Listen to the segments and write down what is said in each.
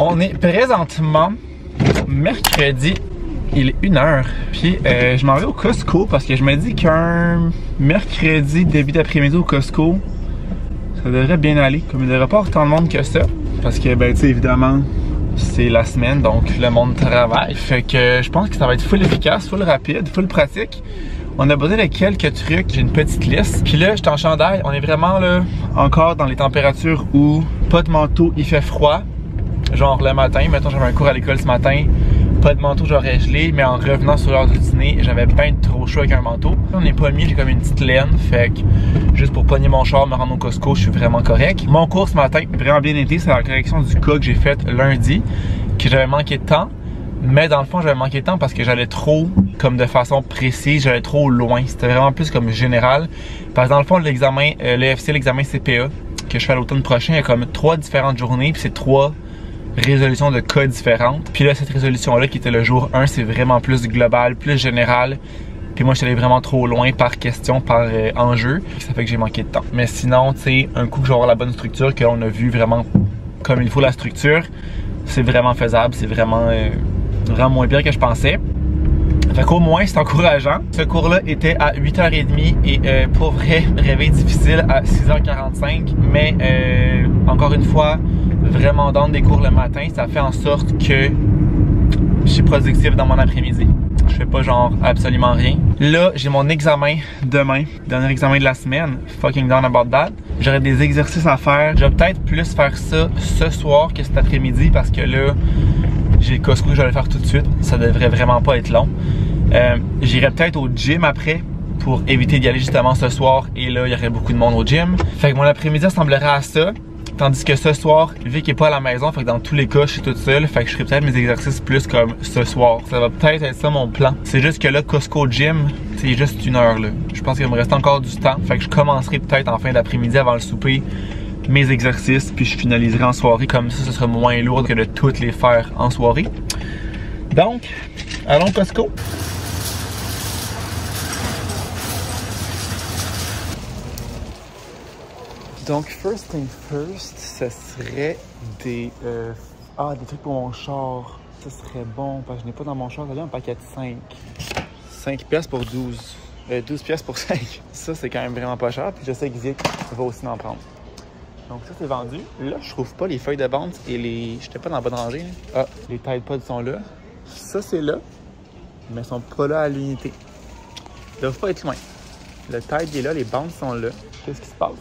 On est présentement mercredi, il est 1h. Puis je m'en vais au Costco parce que je me dis qu'un mercredi début d'après-midi au Costco, ça devrait bien aller. Comme il ne devrait pas autant de monde que ça. Parce que, ben, tu sais, évidemment, c'est la semaine, donc le monde travaille. Fait que je pense que ça va être full efficace, full rapide, full pratique. On a besoin de quelques trucs, j'ai une petite liste. Puis là, je suis en chandail, on est vraiment là, encore dans les températures où pas de manteau, il fait froid. Genre le matin, mettons j'avais un cours à l'école ce matin, pas de manteau, j'aurais gelé, mais en revenant sur l'heure du dîner, j'avais bien trop chaud avec un manteau. On n'est pas mis, j'ai comme une petite laine, fait que juste pour pogner mon char, me rendre au Costco, je suis vraiment correct. Mon cours ce matin, vraiment bien été, c'est la correction du cas que j'ai fait lundi, que j'avais manqué de temps. Mais dans le fond, j'avais manqué de temps parce que j'allais trop, comme de façon précise, j'allais trop loin. C'était vraiment plus comme général. Parce que dans le fond, l'examen, l'EFC, l'examen CPA, que je fais à l'automne prochain, il y a comme 3 différentes journées, puis c'est 3 résolutions de cas différentes. Puis là, cette résolution-là, qui était le jour 1, c'est vraiment plus global, plus général. Puis moi, je suis allé vraiment trop loin par question, par enjeu. Ça fait que j'ai manqué de temps. Mais sinon, tu sais, un coup que je vais avoir la bonne structure, qu'on a vu vraiment comme il faut la structure, c'est vraiment faisable, c'est vraiment moins pire que je pensais. Fait qu'au moins, c'est encourageant. Ce cours-là était à 8h30 et pour vrai, réveil difficile à 6h45. Mais encore une fois, vraiment dans des cours le matin, ça fait en sorte que je suis productif dans mon après-midi. Je fais pas genre absolument rien. Là, j'ai mon examen demain, dernier examen de la semaine. Fucking down about that. J'aurais des exercices à faire. Je vais peut-être plus faire ça ce soir que cet après-midi parce que là, j'ai le Costco que je vais le faire tout de suite. Ça devrait vraiment pas être long. J'irai peut-être au gym après pour éviter d'y aller justement ce soir. Et là, il y aurait beaucoup de monde au gym. Fait que mon après-midi ressemblerait à ça. Tandis que ce soir, Vic n'est pas à la maison, fait que dans tous les cas, je suis toute seule. Fait que je ferai peut-être mes exercices plus comme ce soir. Ça va peut-être être ça mon plan. C'est juste que là, Costco Gym, c'est juste 1 heure là. Je pense qu'il me reste encore du temps. Fait que je commencerai peut-être en fin d'après-midi avant le souper mes exercices. Puis je finaliserai en soirée. Comme ça, ce sera moins lourd que de toutes les faire en soirée. Donc, allons Costco. Donc, first thing first, ce serait des trucs pour mon char. Ça serait bon, parce que je n'ai pas dans mon char. Là, un paquet de 5. 5 piastres pour 12. 12 piastres pour 5. Ça, c'est quand même vraiment pas cher. Puis je sais que Vic va aussi en prendre. Donc ça, c'est vendu. Là, je trouve pas les feuilles de vente et les... J'étais pas dans la bonne rangée. Là. Ah, les Tide Pods sont là. Ça, c'est là. Mais ils sont pas là à l'unité. Ils doivent pas être loin. Le Tide est là, les bandes sont là. Qu'est-ce qui se passe?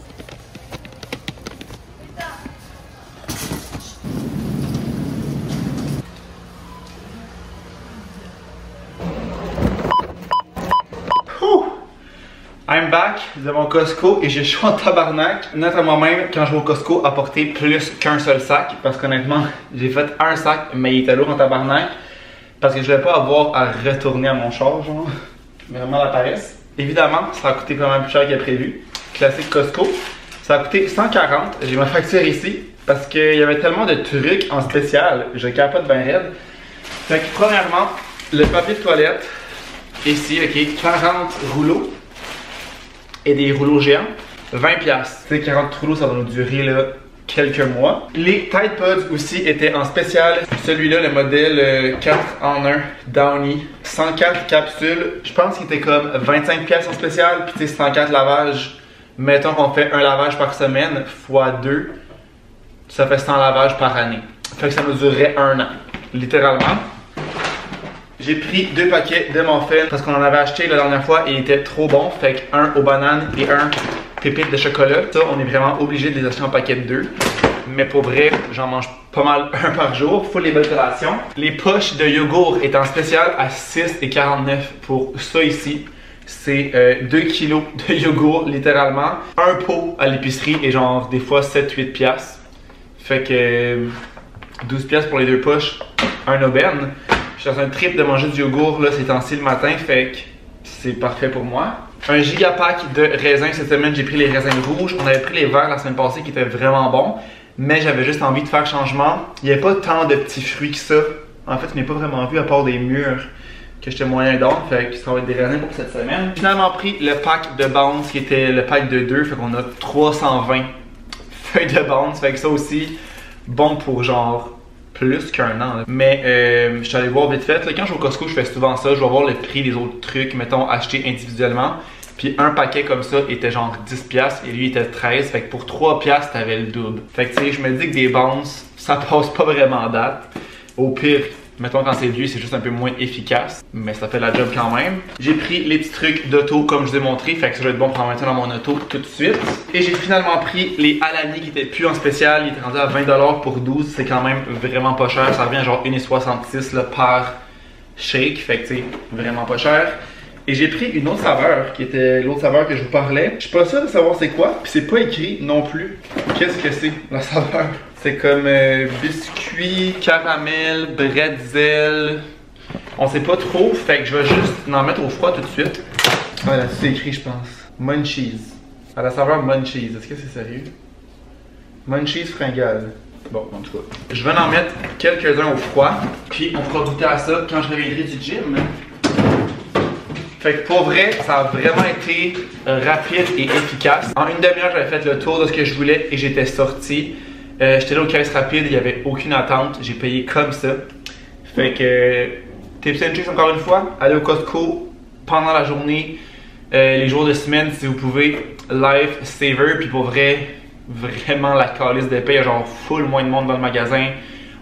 I'm back de mon Costco et j'ai chaud en tabarnak. Note à moi-même quand je vais au Costco apporter plus qu'un seul sac parce qu'honnêtement j'ai fait un sac mais il était lourd en tabarnak parce que je voulais pas avoir à retourner à mon char genre. Vraiment la paresse. Évidemment ça a coûté pas mal plus cher que prévu. Classique Costco. Ça a coûté 140. J'ai ma facture ici parce qu'il y avait tellement de trucs en spécial. Je capote bien raide. Fait que premièrement le papier de toilette ici ok 40 rouleaux. Et des rouleaux géants, 20$. Tu sais, 40 rouleaux, ça va nous durer là, quelques mois. Les Tide Pods aussi étaient en spécial. Celui-là, le modèle 4 en 1 Downy. 104 capsules. Je pense qu'il était comme 25$ en spécial. Puis tu sais, 104 lavages. Mettons qu'on fait un lavage par semaine, fois 2. Ça fait 100 lavages par année. Fait que ça nous durerait 1 an. Littéralement. J'ai pris 2 paquets de muffins parce qu'on en avait acheté la dernière fois et il était trop bon. Fait que un aux bananes et un pépite de chocolat. Ça, on est vraiment obligé de les acheter en paquet de 2. Mais pour vrai, j'en mange pas mal un par jour. Faut les bonnes collations. Les poches de yogourt étaient en spécial à 6,49$ pour ça ici. C'est 2 kilos de yogourt littéralement. Un pot à l'épicerie et genre des fois 7-8$. Fait que 12$ pour les 2 poches. Un aubaine. Je suis dans un trip de manger du yogourt là, ces temps-ci le matin, fait que c'est parfait pour moi. Un gigapack de raisins cette semaine, j'ai pris les raisins rouges. On avait pris les verts la semaine passée qui étaient vraiment bons, mais j'avais juste envie de faire changement. Il n'y avait pas tant de petits fruits que ça. En fait, je n'ai pas vraiment vu à part des mûres que j'étais moyen d'or, fait que ça va être des raisins pour cette semaine. J'ai finalement pris le pack de Bounce qui était le pack de 2, fait qu'on a 320 feuilles de Bounce, fait que ça aussi, bon pour genre plus qu'un an. Là. Mais je suis allé voir vite fait. Là, quand je vais au Costco, je fais souvent ça. Je vais voir le prix des autres trucs, mettons, achetés individuellement. Puis un paquet comme ça était genre 10$ et lui était 13$. Fait que pour 3$, t'avais le double. Fait que tu sais, je me dis que des bounces, ça passe pas vraiment en date. Au pire, mettons quand c'est vieux, c'est juste un peu moins efficace. Mais ça fait la job quand même. J'ai pris les petits trucs d'auto comme je vous ai montré. Fait que ça va être bon pour en mettre dans mon auto tout de suite. Et j'ai finalement pris les Alani qui étaient plus en spécial. Ils étaient rendus à 20$ pour 12. C'est quand même vraiment pas cher. Ça revient à genre 1,66$ par shake. Fait que tu sais, vraiment pas cher. Et j'ai pris une autre saveur, qui était l'autre saveur que je vous parlais. Je suis pas sûr de savoir c'est quoi, puis c'est pas écrit non plus. Qu'est-ce que c'est, la saveur? C'est comme biscuit, caramel, bretzel. On sait pas trop, fait que je vais juste en mettre au froid tout de suite. Ah là, c'est écrit, je pense. Munchies. À la saveur Munchies. Est-ce que c'est sérieux? Munchies fringale. Bon, en tout cas. Je vais en mettre quelques-uns au froid, puis on fera goûter à ça quand je reviendrai du gym. Fait que pour vrai, ça a vraiment été rapide et efficace. En une demi-heure, j'avais fait le tour de ce que je voulais et j'étais sorti. J'étais là aux caisses rapides, il n'y avait aucune attente. J'ai payé comme ça. Fait que, tips and tricks encore une fois, allez au Costco pendant la journée, les jours de semaine si vous pouvez. Life saver, puis pour vrai, vraiment la calice d'épée. Il y a genre full moins de monde dans le magasin.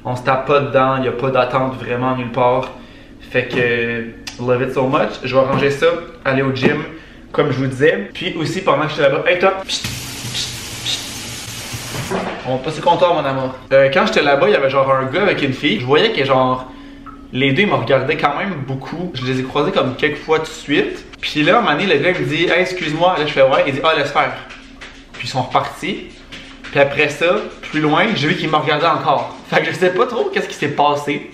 On se tape pas dedans, il n'y a pas d'attente vraiment nulle part. Fait que, love it so much. Je vais ranger ça, aller au gym, comme je vous disais. Puis aussi, pendant que j'étais là-bas, hey toi! On va passer le comptoir, mon amour. Quand j'étais là-bas, il y avait genre un gars avec une fille. Je voyais que genre, les deux, ils me regardaient quand même beaucoup. Je les ai croisés comme quelques fois tout de suite. Puis là, à un moment donné, le gars, il me dit, hey, excuse-moi. Là, je fais ouais. Il dit, ah, laisse faire. Puis ils sont repartis. Puis après ça, plus loin, j'ai vu qu'ils me regardaient encore. Fait que je sais pas trop qu'est-ce qui s'est passé.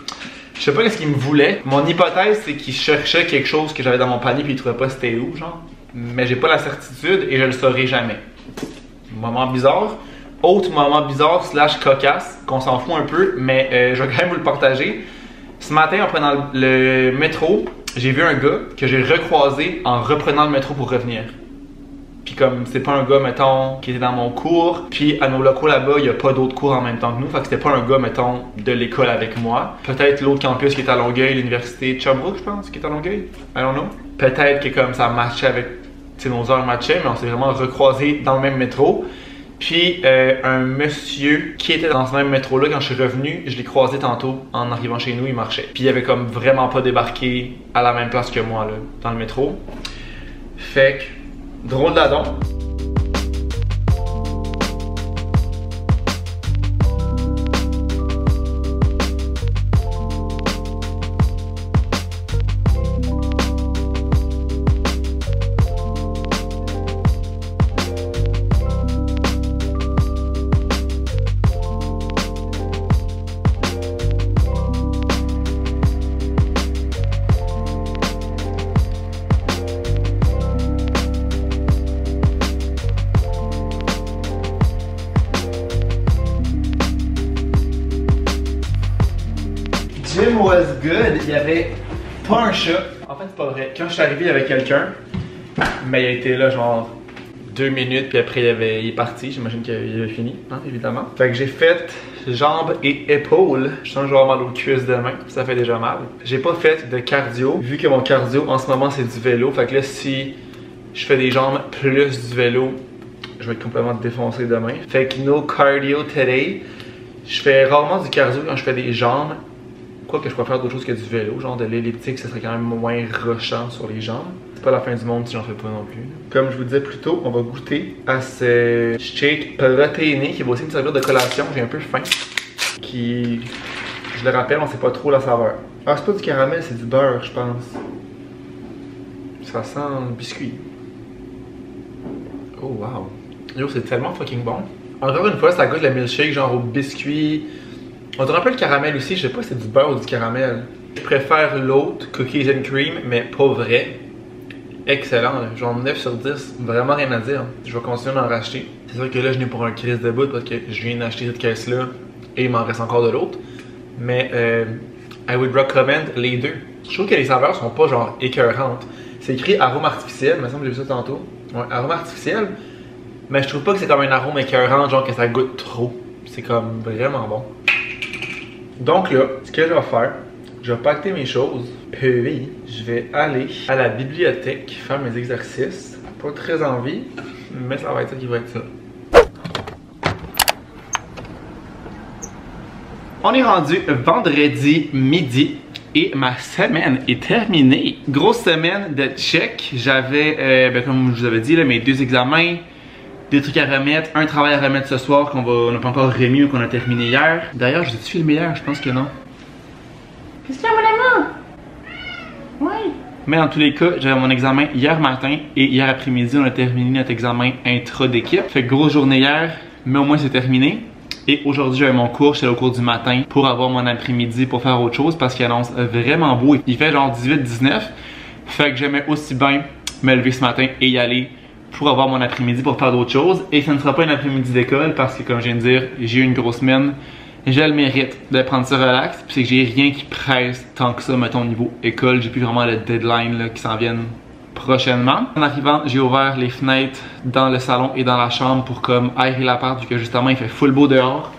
Je sais pas qu'est-ce qu'il me voulait. Mon hypothèse, c'est qu'il cherchait quelque chose que j'avais dans mon panier puis il trouvait pas c'était où, genre. Mais j'ai pas la certitude et je le saurai jamais. Moment bizarre. Autre moment bizarre slash cocasse, qu'on s'en fout un peu, mais je vais quand même vous le partager. Ce matin, en prenant le métro, j'ai vu un gars que j'ai recroisé en reprenant le métro pour revenir. Puis comme c'est pas un gars, mettons, qui était dans mon cours, puis à nos locaux là-bas, il y a pas d'autres cours en même temps que nous, fait que c'était pas un gars, mettons, de l'école avec moi. Peut-être l'autre campus qui est à Longueuil, l'université de Sherbrooke, je pense, qui est à Longueuil. I don't know. Peut-être que comme ça matchait avec, tu sais, nos heures matchaient, mais on s'est vraiment recroisés dans le même métro. Puis un monsieur qui était dans ce même métro-là, quand je suis revenu, je l'ai croisé tantôt en arrivant chez nous, il marchait. Puis il avait comme vraiment pas débarqué à la même place que moi, là, dans le métro. Fait que, drôle d'adon. Gym was good, il y avait pas un chat. En fait, c'est pas vrai. Quand je suis arrivé, il y avait quelqu'un, mais il a été là genre 2 minutes, puis après il est parti. J'imagine qu'il avait fini, hein, évidemment. Fait que j'ai fait jambes et épaules. Je sens que je vais avoir mal aux cuisses demain, ça fait déjà mal. J'ai pas fait de cardio, vu que mon cardio en ce moment c'est du vélo. Fait que là, si je fais des jambes plus du vélo, je vais être complètement défoncé demain. Fait que no cardio today. Je fais rarement du cardio quand je fais des jambes. Quoi que je préfère d'autres choses que du vélo, genre de l'elliptique, ça serait quand même moins rushant sur les jambes. C'est pas la fin du monde si j'en fais pas non plus. Comme je vous disais plus tôt, on va goûter à ce shake protéiné qui va aussi me servir de collation. J'ai un peu faim. Qui, je le rappelle, on sait pas trop la saveur. Ah, c'est pas du caramel, c'est du beurre, je pense. Ça sent le biscuit. Oh wow. Yo, c'est tellement fucking bon. Encore une fois, ça goûte le milkshake genre au biscuit. On dirait un peu le caramel aussi, je sais pas si c'est du beurre ou du caramel. Je préfère l'autre, Cookies and Cream, mais pas vrai. Excellent, là. Genre 9 sur 10, vraiment rien à dire. Je vais continuer d'en racheter. C'est sûr que là, je n'ai pour un crise de bout parce que je viens d'acheter cette caisse-là et il m'en reste encore de l'autre. Mais I would recommend les deux. Je trouve que les saveurs sont pas genre écœurantes. C'est écrit arôme artificiel, il me semble que j'ai vu ça tantôt. Ouais, arôme artificiel. Mais je trouve pas que c'est comme un arôme écœurant, genre que ça goûte trop. C'est comme vraiment bon. Donc là, ce que je vais faire, je vais pacter mes choses, puis je vais aller à la bibliothèque faire mes exercices. Pas très envie, mais ça va être ça qui va être ça. On est rendu vendredi midi et ma semaine est terminée. Grosse semaine de check. J'avais, comme je vous avais dit, là, mes 2 examens, des trucs à remettre, un travail à remettre ce soir qu'on n'a pas encore remis ou qu'on a terminé hier. D'ailleurs, je vous ai filmé hier, je pense que non. Qu'est-ce qu'il y a, mon amour? Oui. Mais dans tous les cas, j'avais mon examen hier matin et hier après-midi, on a terminé notre examen intra d'équipe. Fait que grosse journée hier, mais au moins c'est terminé. Et aujourd'hui, j'avais mon cours, j'étais au cours du matin pour avoir mon après-midi pour faire autre chose parce qu'il annonce vraiment beau. Il fait genre 18-19. Fait que j'aimais aussi bien me lever ce matin et y aller pour avoir mon après-midi pour faire d'autres choses. Et ça ne sera pas un après-midi d'école parce que, comme je viens de dire, j'ai eu une grosse semaine. J'ai le mérite de prendre ça relax. Puis c'est que j'ai rien qui presse tant que ça, mettons, au niveau école. J'ai plus vraiment le deadline là, qui s'en viennent prochainement. En arrivant, j'ai ouvert les fenêtres dans le salon et dans la chambre pour comme aérer l'appart vu que justement il fait full beau dehors.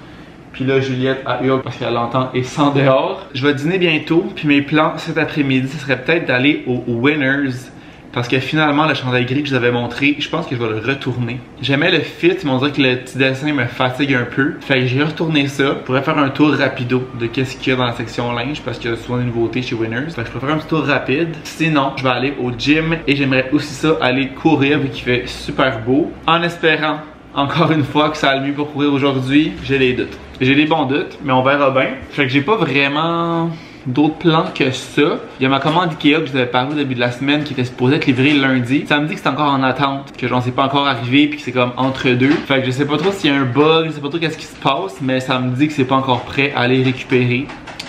Puis là, Juliette a hurle parce qu'elle l'entend et sent dehors. Je vais dîner bientôt. Puis mes plans cet après-midi, ce serait peut-être d'aller au Winners. Parce que finalement, le chandail gris que je vous avais montré, je pense que je vais le retourner. J'aimais le fit, mais on dirait que le petit dessin me fatigue un peu. Fait que j'ai retourné ça. Je pourrais faire un tour rapido de qu'est-ce qu'il y a dans la section linge parce qu'il y a souvent des nouveautés chez Winners. Fait que je pourrais faire un petit tour rapide. Sinon, je vais aller au gym et j'aimerais aussi ça aller courir vu qu'il fait super beau. En espérant, encore une fois, que ça aille mieux pour courir aujourd'hui, j'ai des doutes. J'ai des bons doutes, mais on verra bien. Fait que j'ai pas vraiment d'autres plans que ça. Il y a ma commande Ikea que je vous avais parlé au début de la semaine qui était supposée être livrée lundi. Ça me dit que c'est encore en attente, que j'en sais pas encore arrivé puis que c'est comme entre deux. Fait que je sais pas trop s'il y a un bug, je sais pas trop qu'est-ce qui se passe, mais ça me dit que c'est pas encore prêt à aller récupérer.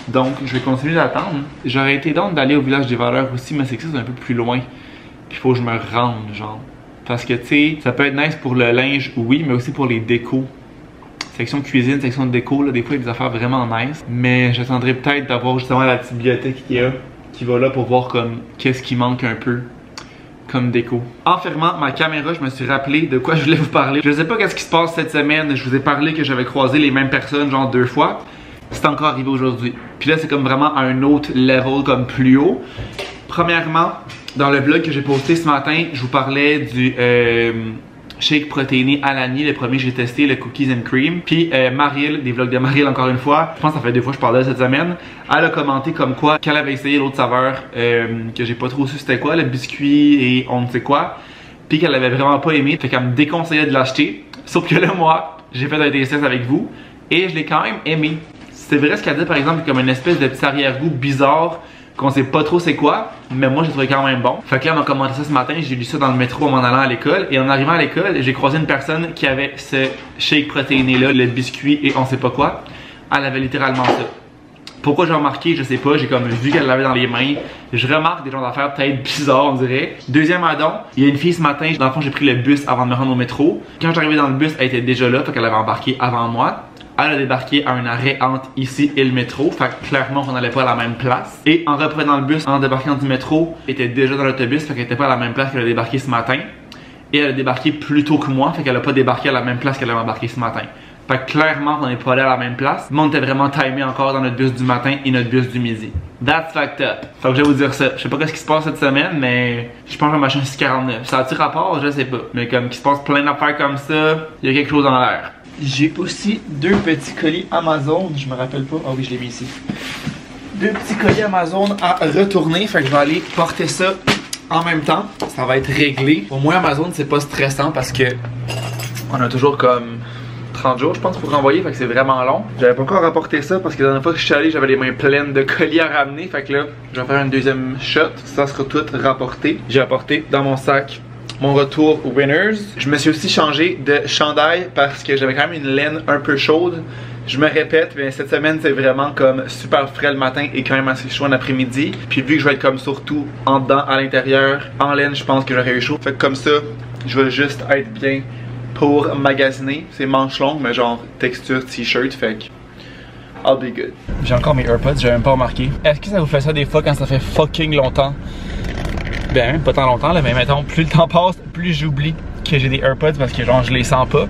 Donc je vais continuer d'attendre. J'aurais été donc d'aller au village des valeurs aussi, mais c'est que ça c'est un peu plus loin. Puis il faut que je me rende, genre. Parce que tu sais, ça peut être nice pour le linge, oui, mais aussi pour les décos. Section cuisine, section de déco, là, des fois il y a des affaires vraiment nice. Mais j'attendrai peut-être d'avoir justement la petite bibliothèque Ikea qui va là pour voir comme qu'est-ce qui manque un peu comme déco. En fermant ma caméra, je me suis rappelé de quoi je voulais vous parler. Je sais pas qu'est-ce qui se passe cette semaine. Je vous ai parlé que j'avais croisé les mêmes personnes genre 2 fois. C'est encore arrivé aujourd'hui. Puis là c'est comme vraiment à un autre level comme plus haut. Premièrement, dans le vlog que j'ai posté ce matin, je vous parlais du shake protéiné Alani, le premier que j'ai testé, le cookies and cream. Puis Mariel, des vlogs de Mariel encore une fois, je pense que ça fait 2 fois que je parlais cette semaine. Elle a commenté comme quoi qu'elle avait essayé l'autre saveur que j'ai pas trop su c'était quoi, le biscuit et on ne sait quoi. Puis qu'elle avait vraiment pas aimé, fait qu'elle me déconseillait de l'acheter. Sauf que là moi, j'ai fait un test avec vous et je l'ai quand même aimé. C'est vrai ce qu'elle dit par exemple comme une espèce de petit arrière-goût bizarre qu'on sait pas trop c'est quoi, mais moi j'ai trouvé quand même bon. Fait que là, elle m'a commenté ça ce matin, j'ai lu ça dans le métro en m'en allant à l'école. Et en arrivant à l'école, j'ai croisé une personne qui avait ce shake protéiné là, le biscuit et on sait pas quoi. Elle avait littéralement ça. Pourquoi j'ai remarqué, je sais pas, j'ai comme vu qu'elle l'avait dans les mains. Je remarque des genres d'affaires peut-être bizarres, on dirait. Deuxième addon, il y a une fille ce matin, dans le fond j'ai pris le bus avant de me rendre au métro. Quand j'arrivais dans le bus, elle était déjà là, fait qu'elle avait embarqué avant moi. Elle a débarqué à un arrêt entre ici et le métro, fait que clairement on n'allait pas à la même place. Et en reprenant le bus, en débarquant du métro, elle était déjà dans l'autobus, fait qu'elle était pas à la même place qu'elle a débarqué ce matin. Et elle a débarqué plus tôt que moi, fait qu'elle a pas débarqué à la même place qu'elle a embarqué ce matin. Fait que clairement on n'est pas allé à la même place, mais on était vraiment timé encore dans notre bus du matin et notre bus du midi. That's fucked up. Fait que je vais vous dire ça. Je sais pas ce qui se passe cette semaine, mais je pense que ma machine 649. Ça a-tu rapport? Je sais pas. Mais comme qu'il se passe plein d'affaires comme ça, il y a quelque chose dans l'air. J'ai aussi 2 petits colis Amazon, je me rappelle pas, ah oui je l'ai mis ici. 2 petits colis Amazon à retourner, fait que je vais aller porter ça en même temps, ça va être réglé. Au moins Amazon c'est pas stressant parce que on a toujours comme 30 jours je pense pour renvoyer, fait que c'est vraiment long. J'avais pas encore rapporté ça parce que la dernière fois que je suis allé j'avais les mains pleines de colis à ramener, fait que là je vais faire une deuxième shot, ça sera tout rapporté. J'ai apporté dans mon sac mon retour au Winners. Je me suis aussi changé de chandail parce que j'avais quand même une laine un peu chaude. Je me répète, mais cette semaine c'est vraiment comme super frais le matin et quand même assez chaud en après-midi. Puis vu que je vais être comme surtout en dedans, à l'intérieur, en laine, je pense que j'aurais eu chaud. Fait que comme ça, je vais juste être bien pour magasiner. C'est manches longues, mais genre texture t-shirt, fait que I'll be good. J'ai encore mes AirPods, j'ai même pas remarqué. Est-ce que ça vous fait ça des fois quand ça fait fucking longtemps? Ben, pas tant longtemps là, mais mettons, plus le temps passe, plus j'oublie que j'ai des AirPods parce que genre je les sens pas.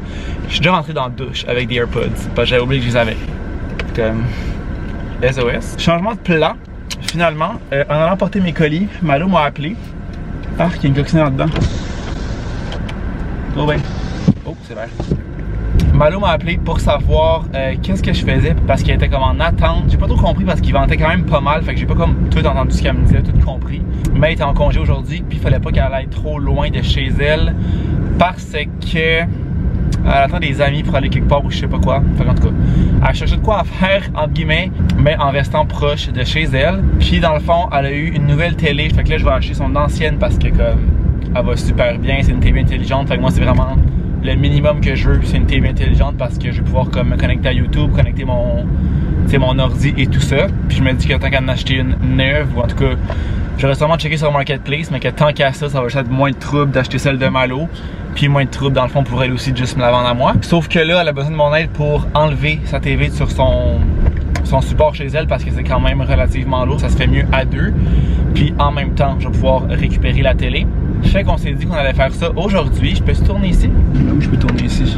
Je suis déjà rentré dans la douche avec des AirPods parce que j'avais oublié que je les avais. Comme... SOS. Changement de plan, finalement, en allant porter mes colis, Malo m'a appelé. Ah, il y a une coccinelle là-dedans. Oh ben. Oh, c'est vert. Malo m'a appelé pour savoir qu'est-ce que je faisais parce qu'elle était comme en attente. J'ai pas trop compris parce qu'il vendait quand même pas mal, fait que j'ai pas comme tout entendu ce qu'elle me disait, tout compris. Mais elle était en congé aujourd'hui, puis il fallait pas qu'elle aille trop loin de chez elle parce que elle attend des amis pour aller quelque part ou je sais pas quoi. Fait en tout cas, elle cherchait de quoi à faire entre guillemets, mais en restant proche de chez elle. Puis dans le fond, elle a eu une nouvelle télé, fait que là je vais acheter son ancienne parce que comme elle va super bien, c'est une TV intelligente, fait que moi c'est vraiment le minimum que je veux, c'est une TV intelligente parce que je vais pouvoir comme me connecter à YouTube, connecter mon ordi et tout ça. Puis je me dis que tant qu'à en acheter une neuve, ou en tout cas, j'aurais sûrement checké sur Marketplace, mais que tant qu'à ça va juste être moins de trouble d'acheter celle de Malo. Puis moins de trouble dans le fond pour elle aussi de juste me la vendre à moi. Sauf que là, elle a besoin de mon aide pour enlever sa TV sur son support chez elle parce que c'est quand même relativement lourd, ça se fait mieux à deux. Puis en même temps, je vais pouvoir récupérer la télé. Fait qu'on s'est dit qu'on allait faire ça aujourd'hui. Je peux se tourner ici? Oui, je peux tourner ici.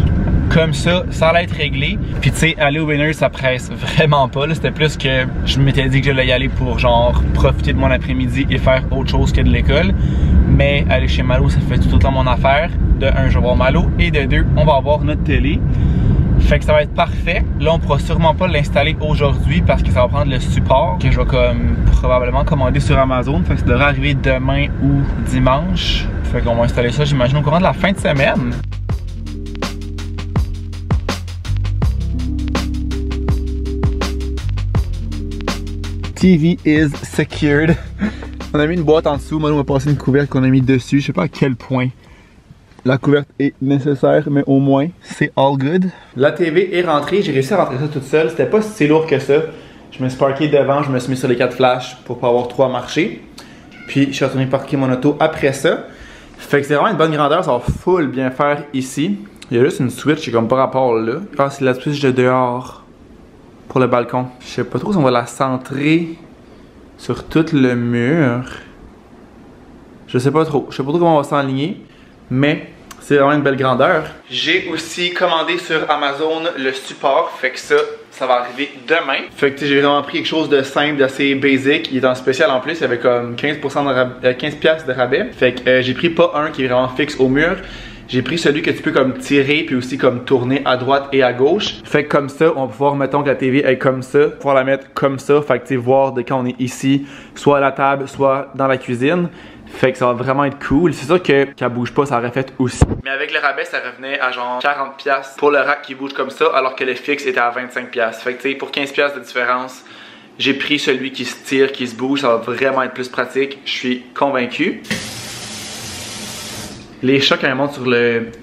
Comme ça allait être réglé. Puis tu sais, aller au Winners, ça presse vraiment pas. C'était plus que je m'étais dit que j'allais y aller pour genre profiter de mon après-midi et faire autre chose que de l'école. Mais aller chez Malo, ça fait tout autant mon affaire. De un, je vais voir Malo. Et de deux, on va avoir notre télé. Fait que ça va être parfait. Là, on pourra sûrement pas l'installer aujourd'hui parce que ça va prendre le support que je vais comme probablement commander sur Amazon. Fait que ça devrait arriver demain ou dimanche. Fait qu'on va installer ça, j'imagine, au courant de la fin de semaine. TV is secured. On a mis une boîte en dessous. Moi, on va passer une couverte qu'on a mis dessus. Je sais pas à quel point la couverte est nécessaire, mais au moins, c'est all good. La TV est rentrée. J'ai réussi à rentrer ça toute seule. C'était pas si lourd que ça. Je me suis parké devant. Je me suis mis sur les 4 flashs pour pas avoir trop à marcher. Puis, je suis retourné parquer mon auto après ça. Fait que c'est vraiment une bonne grandeur. Ça va full bien faire ici. Il y a juste une switch qui est comme pas rapport là. Ah, c'est la switch de dehors pour le balcon. Je sais pas trop si on va la centrer sur tout le mur. Je sais pas trop. Je sais pas trop comment on va s'enligner. Mais c'est vraiment une belle grandeur. J'ai aussi commandé sur Amazon le support, fait que ça va arriver demain. Fait que j'ai vraiment pris quelque chose de simple, d'assez basic. Il est en spécial en plus, il y avait comme 15$ de rabais. Fait que j'ai pris pas un qui est vraiment fixe au mur. J'ai pris celui que tu peux comme tirer puis aussi comme tourner à droite et à gauche. Fait que comme ça, on va pouvoir, mettons que la TV est comme ça, pouvoir la mettre comme ça. Fait que tu sais, voir de quand on est ici, soit à la table, soit dans la cuisine. Fait que ça va vraiment être cool. C'est sûr que qu'elle bouge pas, ça aurait fait aussi. Mais avec le rabais, ça revenait à genre 40$ pour le rack qui bouge comme ça, alors que le fixe était à 25$. Fait que tu sais, pour 15$ de différence, j'ai pris celui qui se tire, qui se bouge. Ça va vraiment être plus pratique. Je suis convaincu. Les chats, quand ils montent sur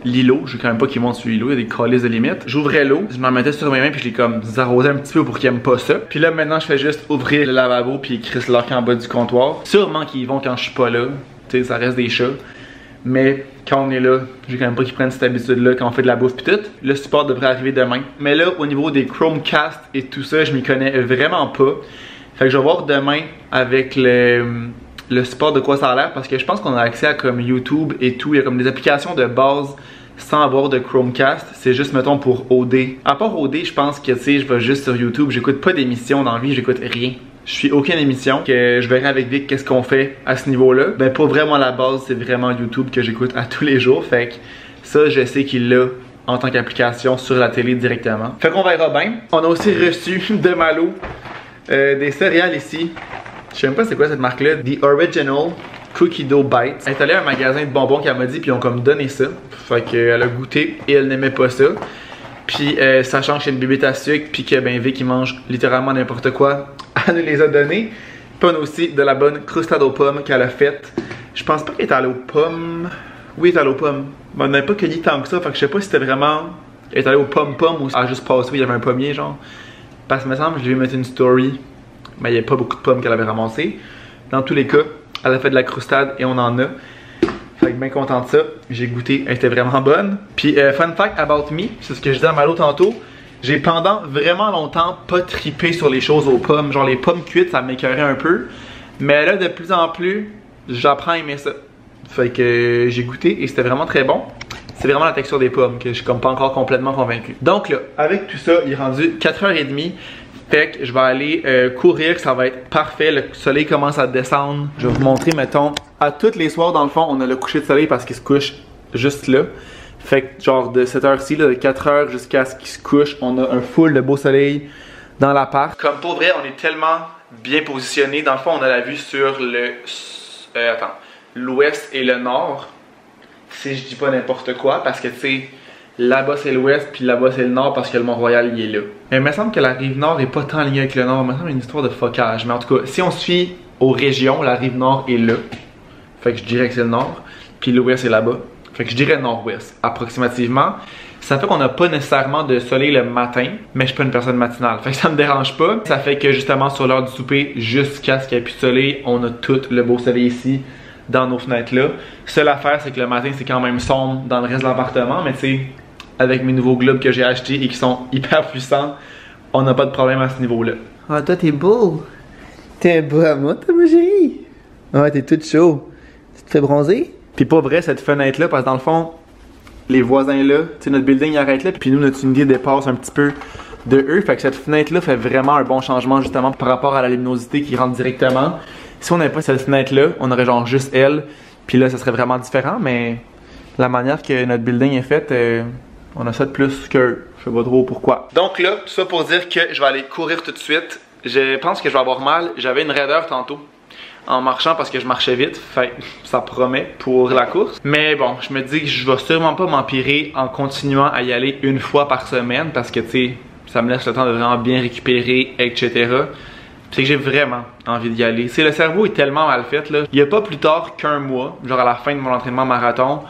l'îlot, je veux quand même pas qu'ils montent sur l'îlot, il y a des calices de limite. J'ouvrais l'eau, je m'en mettais sur mes mains puis je l'ai comme arrosé un petit peu pour qu'ils aiment pas ça. Puis là maintenant je fais juste ouvrir le lavabo puis ils crissent leur camp en bas du comptoir. Sûrement qu'ils y vont quand je suis pas là, tu sais ça reste des chats. Mais quand on est là, j'ai quand même pas qu'ils prennent cette habitude là quand on fait de la bouffe pis tout. Le support devrait arriver demain. Mais là au niveau des Chromecast et tout ça, je m'y connais vraiment pas. Fait que je vais voir demain avec le support de quoi ça a l'air parce que je pense qu'on a accès à comme YouTube et tout. Il y a comme des applications de base sans avoir de Chromecast. C'est juste mettons pour OD. À part OD, je pense que tu sais, je vais juste sur YouTube. J'écoute pas d'émissions dans la vie, j'écoute rien. Je suis aucune émission. Que je verrai avec Vic qu'est-ce qu'on fait à ce niveau-là. Ben pas vraiment la base, c'est vraiment YouTube que j'écoute à tous les jours. Fait que ça, je sais qu'il l'a en tant qu'application sur la télé directement. Fait qu'on verra bien. On a aussi reçu de Malo des céréales ici. Je sais même pas c'est quoi cette marque-là. The Original Cookie Dough Bites. Elle est allée à un magasin de bonbons qu'elle m'a dit, puis ils ont comme donné ça. Fait qu'elle a goûté et elle n'aimait pas ça. Puis sachant que j'ai une bébête à sucre, puis que ben Vic il mange littéralement n'importe quoi, elle nous les a donnés. Puis on a aussi de la bonne crustade aux pommes qu'elle a faite. Je pense pas qu'elle est allée aux pommes. Oui, elle est allée aux pommes. Mais on n'avait pas cueilli tant que ça, fait que je sais pas si c'était vraiment. Elle est allée aux pommes-pommes ou à juste passer où il y avait un pommier, genre. Parce que me semble que je devais mettre une story. Mais il n'y a pas beaucoup de pommes qu'elle avait ramassées. Dans tous les cas, elle a fait de la crustade et on en a. Fait que bien content de ça. J'ai goûté, elle était vraiment bonne. Puis fun fact about me, c'est ce que je disais à Malo tantôt. J'ai pendant vraiment longtemps pas trippé sur les choses aux pommes. Genre les pommes cuites, ça m'écœurait un peu. Mais là, de plus en plus, j'apprends à aimer ça. Fait que j'ai goûté et c'était vraiment très bon. C'est vraiment la texture des pommes que je suis comme pas encore complètement convaincu. Donc là, avec tout ça, il est rendu 4h30. Fait que je vais aller courir, ça va être parfait. Le soleil commence à descendre. Je vais vous montrer, mettons, à tous les soirs, dans le fond, on a le coucher de soleil parce qu'il se couche juste là. Fait que genre de cette heure-ci, de 4 heures jusqu'à ce qu'il se couche, on a un full de beau soleil dans l'appart. Comme pour vrai, on est tellement bien positionné. Dans le fond, on a la vue sur l'ouest et le nord. Si je dis pas n'importe quoi, parce que tu sais, là-bas c'est l'ouest, puis là-bas c'est le nord parce que le Mont-Royal il est là. Mais il me semble que la rive nord est pas tant liée avec le nord. Il me semble une histoire de focage. Mais en tout cas, si on se fie aux régions, la rive nord est là. Fait que je dirais que c'est le nord. Puis l'ouest est là-bas. Fait que je dirais nord-ouest, approximativement. Ça fait qu'on n'a pas nécessairement de soleil le matin, mais je suis pas une personne matinale. Fait que ça me dérange pas. Ça fait que justement sur l'heure du souper, jusqu'à ce qu'il n'y ait plus de soleil, on a tout le beau soleil ici, dans nos fenêtres-là. Seule affaire, c'est que le matin, c'est quand même sombre dans le reste de l'appartement, mais tu sais, avec mes nouveaux globes que j'ai achetés et qui sont hyper puissants, on n'a pas de problème à ce niveau-là. Ah, toi, t'es beau. T'es beau à moi, ma chérie. Ah, t'es tout chaud. Tu te fais bronzer? Puis pas vrai, cette fenêtre-là, parce que dans le fond, les voisins là, tu sais, notre building il arrête là, puis nous, notre unité dépasse un petit peu de eux. Fait que cette fenêtre-là fait vraiment un bon changement justement par rapport à la luminosité qui rentre directement. Si on n'avait pas cette fenêtre-là, on aurait genre juste elle, puis là, ça serait vraiment différent, mais la manière que notre building est faite, on a ça de plus que je sais pas trop pourquoi. Donc là, tout ça pour dire que je vais aller courir tout de suite. Je pense que je vais avoir mal. J'avais une raideur tantôt en marchant parce que je marchais vite, fait ça promet pour la course. Mais bon, je me dis que je vais sûrement pas m'empirer en continuant à y aller une fois par semaine parce que tu sais, ça me laisse le temps de vraiment bien récupérer, etc. C'est que j'ai vraiment envie d'y aller. Le cerveau est tellement mal fait là. Il y a pas plus tard qu'un mois, genre à la fin de mon entraînement marathon,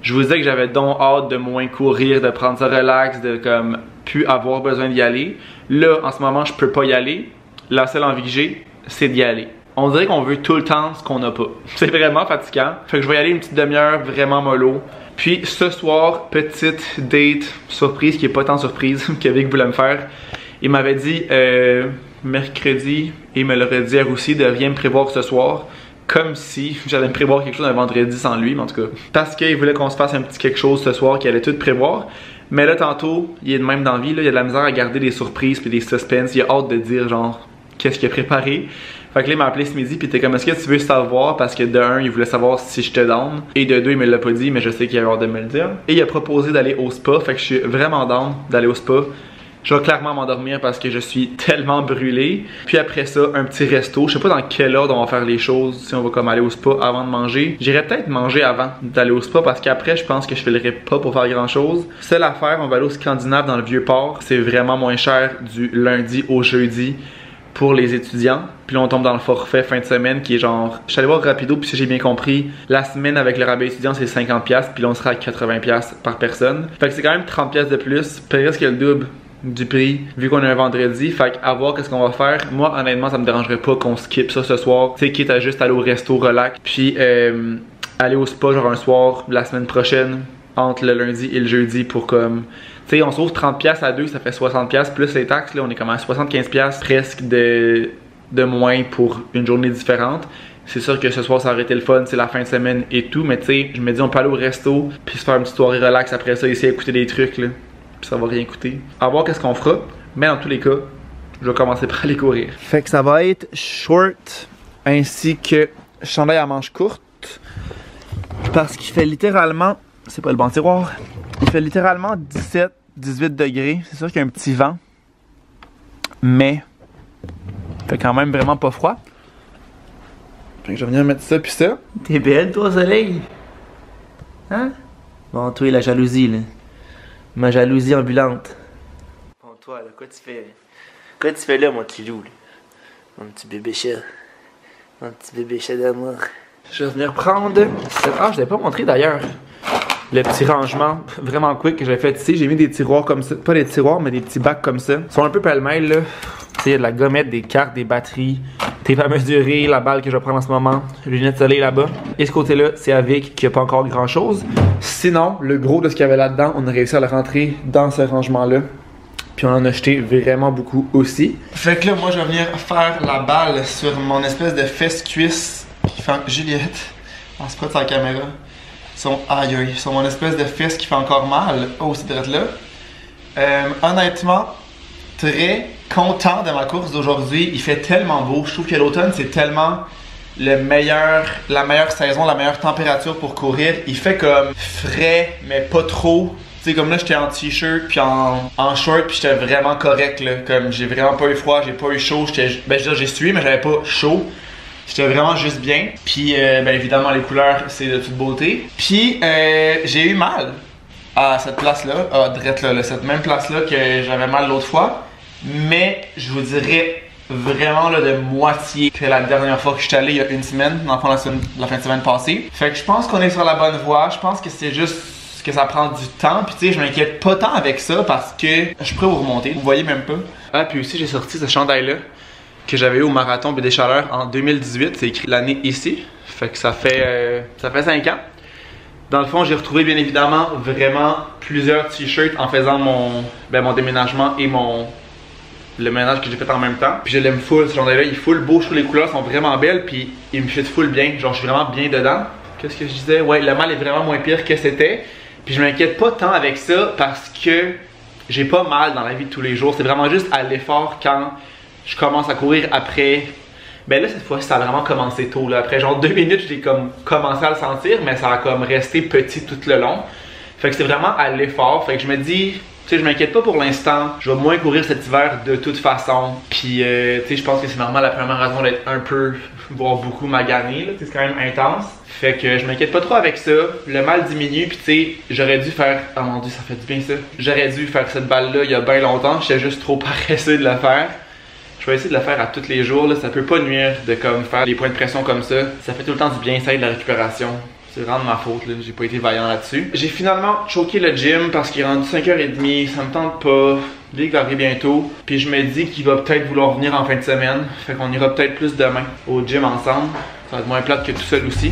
je vous disais que j'avais donc hâte de moins courir, de prendre ça relax, de comme plus avoir besoin d'y aller. Là, en ce moment, je peux pas y aller. La seule envie que j'ai, c'est d'y aller. On dirait qu'on veut tout le temps ce qu'on n'a pas. C'est vraiment fatigant. Fait que je vais y aller une petite demi-heure vraiment mollo. Puis ce soir, petite date surprise qui est pas tant surprise que Vic voulait me faire. Il m'avait dit mercredi et il me l'aurait dit hier aussi de rien me prévoir ce soir. Comme si j'allais me prévoir quelque chose un vendredi sans lui, mais en tout cas. Parce qu'il voulait qu'on se fasse un petit quelque chose ce soir qu'il allait tout prévoir. Mais là, tantôt, il est de même dans la vie, là, il a de la misère à garder des surprises puis des suspens. Il a hâte de dire genre qu'est-ce qu'il a préparé. Fait que là, il m'a appelé ce midi, puis t'es comme, est-ce que tu veux savoir? Parce que de un, il voulait savoir si je te down. Et de deux, il me l'a pas dit, mais je sais qu'il a hâte de me le dire. Et il a proposé d'aller au spa, fait que je suis vraiment down d'aller au spa. Je vais clairement m'endormir parce que je suis tellement brûlé. Puis après ça, un petit resto. Je sais pas dans quel ordre on va faire les choses, si on va comme aller au spa avant de manger. J'irai peut-être manger avant d'aller au spa parce qu'après, je pense que je filerai pas pour faire grand chose. Seule affaire, on va aller au Scandinave dans le Vieux-Port. C'est vraiment moins cher du lundi au jeudi pour les étudiants. Puis là, on tombe dans le forfait fin de semaine qui est genre... Je suis allé voir Rapido, puis si j'ai bien compris, la semaine avec le rabais étudiant, c'est 50$. Puis là, on sera à 80$ par personne. Fait que c'est quand même 30$ de plus. Presque le double du prix, vu qu'on est un vendredi. Fait qu'à voir qu'est-ce qu'on va faire. Moi, honnêtement, ça me dérangerait pas qu'on skip ça ce soir. Tu sais, quitte à juste aller au resto relax. Puis aller au spa, genre un soir, la semaine prochaine, entre le lundi et le jeudi pour comme... Tu sais, on sauve 30$ à deux, ça fait 60$, plus les taxes, là, on est comme à 75$ presque de moins pour une journée différente. C'est sûr que ce soir, ça aurait été le fun, c'est la fin de semaine et tout, mais tu sais, je me dis, on peut aller au resto, puis se faire une petite soirée relax après ça, essayer d'écouter des trucs, là, puis ça va rien coûter. À voir qu'est-ce qu'on fera, mais dans tous les cas, je vais commencer par aller courir. Fait que ça va être short, ainsi que chandail à manches courtes, parce qu'il fait littéralement, c'est pas le bon tiroir, il fait littéralement 17-18 degrés. C'est sûr qu'il y a un petit vent, mais il fait quand même vraiment pas froid. Fait que je vais venir mettre ça puis ça. T'es belle toi au soleil? Hein? Bon, toi la jalousie là. Ma jalousie ambulante. Bon toi là, quoi tu fais? Quoi tu fais là mon petit loup là? Mon petit bébé chat. Mon petit bébé chat d'amour. Je vais venir prendre... Ah, je l'ai pas montré d'ailleurs. Le petit rangement vraiment quick que j'ai fait ici. J'ai mis des tiroirs comme ça. Pas des tiroirs, mais des petits bacs comme ça. Ils sont un peu pêle-mêle là. Il y a de la gommette, des cartes, des batteries, tape à mesurer, la balle que je vais prendre en ce moment, lunettes de soleil là-bas. Et ce côté-là, c'est avec qui n'a pas encore grand-chose. Sinon, le gros de ce qu'il y avait là-dedans, on a réussi à le rentrer dans ce rangement-là. Puis on en a acheté vraiment beaucoup aussi. Fait que là, moi, je vais venir faire la balle sur mon espèce de fesse-cuisse qui fait... Juliette, on se prête sur la caméra. Sur mon espèce de fesse qui fait encore mal. Oh, c'est direct là. Honnêtement, très content de ma course d'aujourd'hui. Il fait tellement beau. Je trouve que l'automne, c'est tellement la meilleure saison, la meilleure température pour courir. Il fait comme frais, mais pas trop. Tu sais, comme là, j'étais en t-shirt puis en short, puis j'étais vraiment correct, là. Comme j'ai vraiment pas eu froid, j'ai pas eu chaud. Ben, j'ai sué, mais j'avais pas chaud. J'étais vraiment juste bien. Puis, ben évidemment, les couleurs, c'est de toute beauté. Puis, j'ai eu mal à cette place-là, drette là, cette même place-là que j'avais mal l'autre fois. Mais, je vous dirais vraiment là, de moitié que la dernière fois que je suis allé il y a une semaine, dans le fond, la fin de semaine passée. Fait que je pense qu'on est sur la bonne voie. Je pense que c'est juste que ça prend du temps. Puis tu sais, je m'inquiète pas tant avec ça parce que je suis prêt à vous remonter. Vous voyez même pas. Ah, puis aussi, j'ai sorti ce chandail-là que j'avais eu au marathon BD Chaleur en 2018. C'est écrit l'année ici. Fait que ça fait 5 ans. Dans le fond, j'ai retrouvé bien évidemment vraiment plusieurs t-shirts en faisant mon déménagement et le ménage que j'ai fait en même temps. Puis je l'aime full, ce chandail-là, il est full beau, je trouve les couleurs sont vraiment belles, puis il me fit full bien, genre je suis vraiment bien dedans. Qu'est-ce que je disais? Ouais, le mal est vraiment moins pire que c'était. Puis je m'inquiète pas tant avec ça parce que j'ai pas mal dans la vie de tous les jours. C'est vraiment juste à l'effort quand je commence à courir après. Ben là, cette fois-ci, ça a vraiment commencé tôt, là. Après genre 2 minutes, j'ai comme commencé à le sentir, mais ça a comme resté petit tout le long. Fait que c'est vraiment à l'effort. Fait que je me dis, tu sais, je m'inquiète pas pour l'instant. Je vais moins courir cet hiver de toute façon. Puis, tu sais, je pense que c'est normal la première raison d'être un peu, voire beaucoup magané, là. C'est quand même intense. Fait que je m'inquiète pas trop avec ça. Le mal diminue. Puis, tu sais, j'aurais dû faire. Oh mon dieu, ça fait du bien ça. J'aurais dû faire cette balle-là il y a bien longtemps. J'étais juste trop paresseux de le faire. Je vais essayer de le faire à tous les jours. Là. Ça peut pas nuire de comme faire des points de pression comme ça. Ça fait tout le temps du bien, ça aide la récupération. C'est vraiment de ma faute, là. J'ai pas été vaillant là-dessus. J'ai finalement choqué le gym parce qu'il est rendu 5h30, ça me tente pas. Lui va arriver bientôt. Puis je me dis qu'il va peut-être vouloir venir en fin de semaine. Fait qu'on ira peut-être plus demain au gym ensemble. Ça va être moins plate que tout seul aussi.